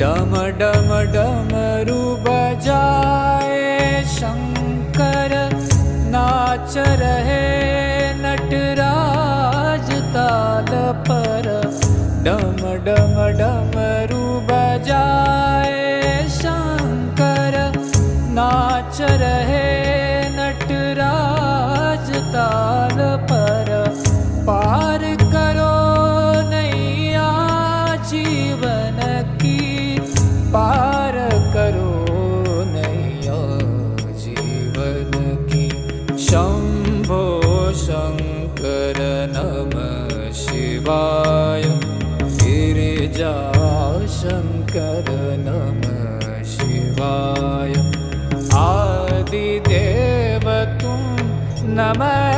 डम डम डमरू बजाए शंकर, नाच रहे नटराज ताल पर। डम डम डमरू बजाए शंकर, नाच रहे नटराज ताल पर। पार करो नैया जीवन की, पार करो नैया जीवन की। शंभो शंकर नमः शिवाय, गिरिजा शंकर नमः शिवाय। आदिदेव तुम नमः